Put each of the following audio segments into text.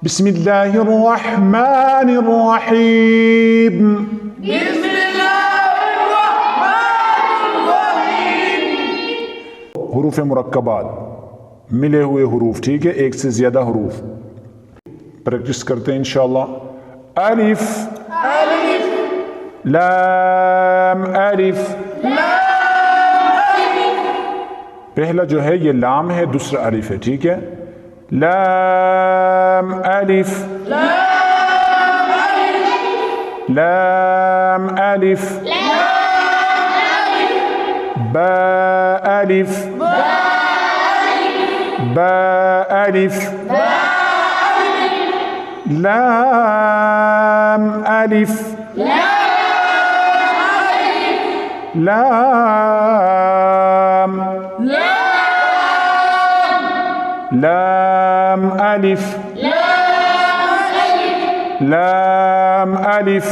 بسم الله الرحمن الرحيم. بسم الله الرحمن الرحيم. हरूफ मुरक्कबात, मिले हुए हरूफ, ठीक है, एक से ज्यादा हरूफ। प्रैक्टिस करते हैं इंशाअल्लाह। अलिफ, अलिफ, लाम, अलिफ। पहला जो है ये लाम है, दूसरा अलिफ है, ठीक है। लाम अलिफ, लाम अलिफ, बा अलिफ, बा अलिफ, लाम अलिफ, लाम, लाम अलिफ, लाम अलिफ,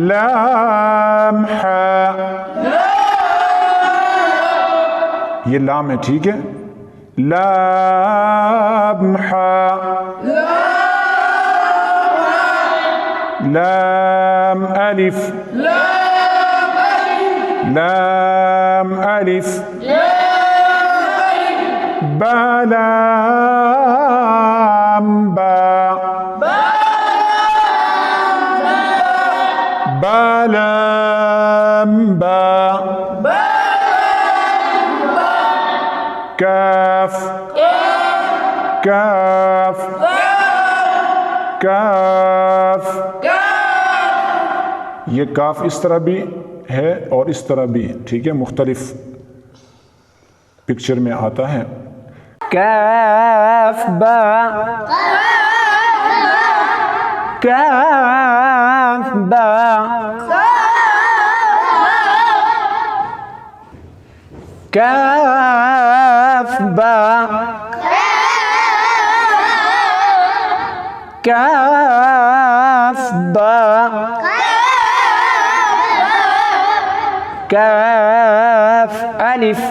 लाम हा, ये लाम है, ठीक है। लाम हा, लाम अलिफ, लाम अलिफ, बा लाम बा, बा लाम बा, काफ, काफ, काफ। ये काफ इस तरह भी है और इस तरह भी, ठीक है, मुख्तलिफ पिक्चर में आता है। काफ बा, काफ बा, काफ बा, काफ बा, काफ अलिफ,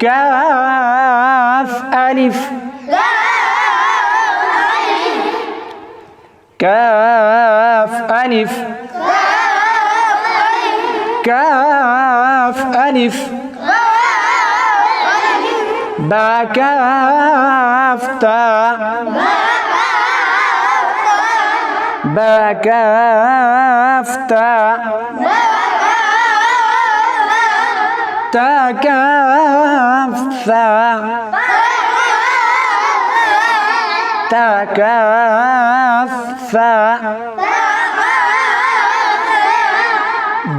काफ अलिफ, काफ अलिफ, काफ अलिफ, बा काफ ता, बा काफ ता, ता काफ सा, ता काफ सा,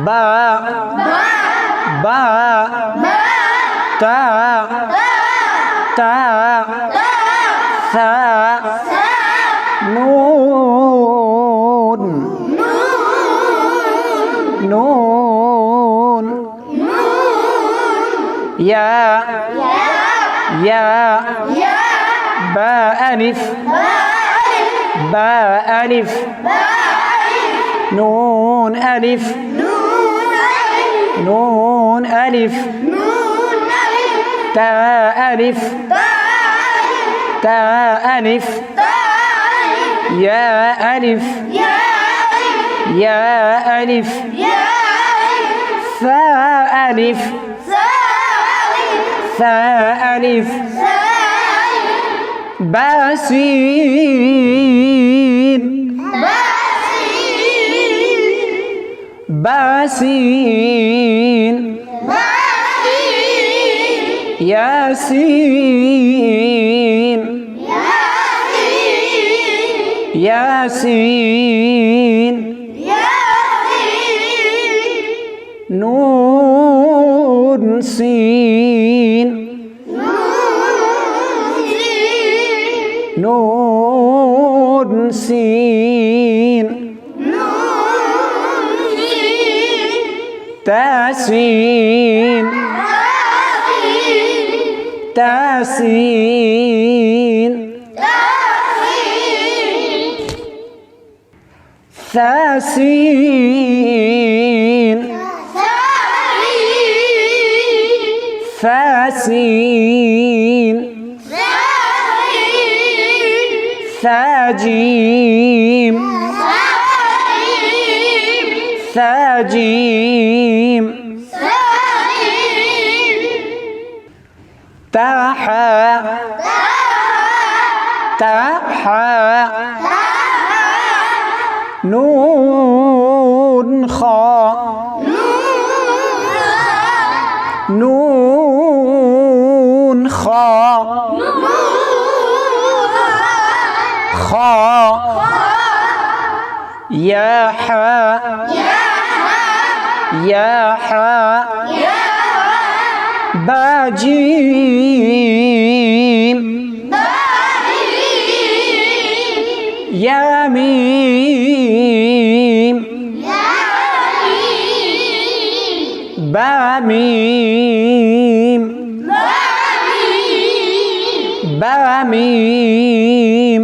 बा, बा, ता, ता, सा, नून, नून, या, या, बा अलिफ, बा अलिफ, नून अलिफ, नून अलिफ, تا ألف، تا ألف، يا ألف، يا ألف، ثا ألف، ثا ألف، با سين، با سين، ياسين، ياسين، نون سين، نون سين، تاسين، تاسين، ثاسين، ثاسين، ثاجيم ثاجيم تاحا تاحا نون خا نون خا خا يا حا يا حا باجيم يا ميم باميم باميم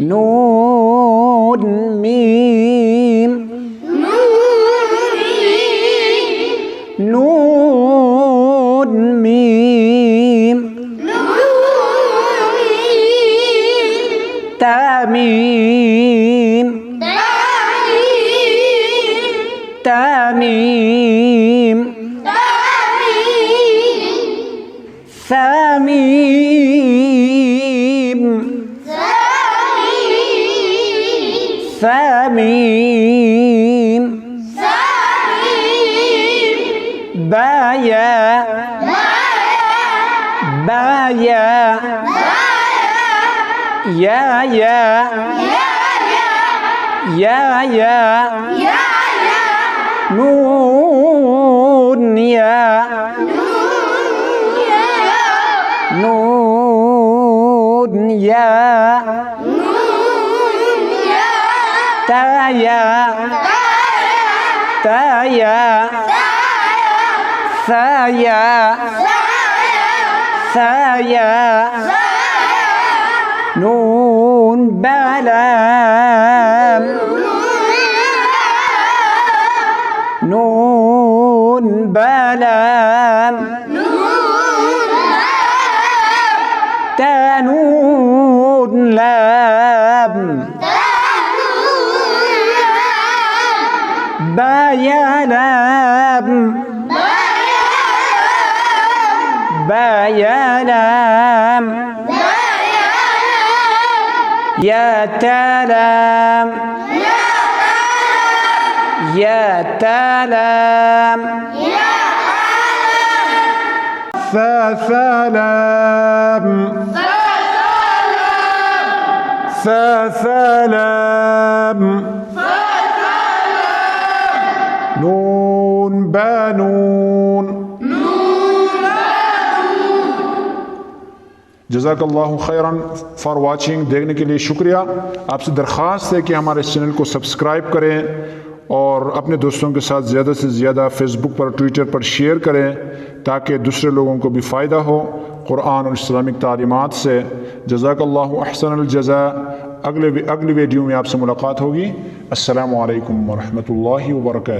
نون ميم نون ميم تاميم تاميم ثاميم ثاميم بايا بايا يا يا يا يا نون يا نون يا تايا تايا ثايا ثايا نون بلام نون بلام تانون لام بايا لام بايا لام يا تلام يا تلام ثلام ثلام نون بانون जज़ाकल्लाहु खैरन फॉर वाचिंग। देखने के लिए शुक्रिया। आपसे दरख्वास्त है कि हमारे इस चैनल को सब्सक्राइब करें और अपने दोस्तों के साथ ज़्यादा से ज़्यादा फेसबुक पर ट्विटर पर शेयर करें ताकि दूसरे लोगों को भी फ़ायदा हो कुरान और इस्लामिक तालीमात से। जज़ाकल्लाहु अहसनुल जज़ा। अगले वीडियो में आपसे मुलाकात होगी। अस्सलामु अलैकुम व रहमतुल्लाहि व बरकातहू।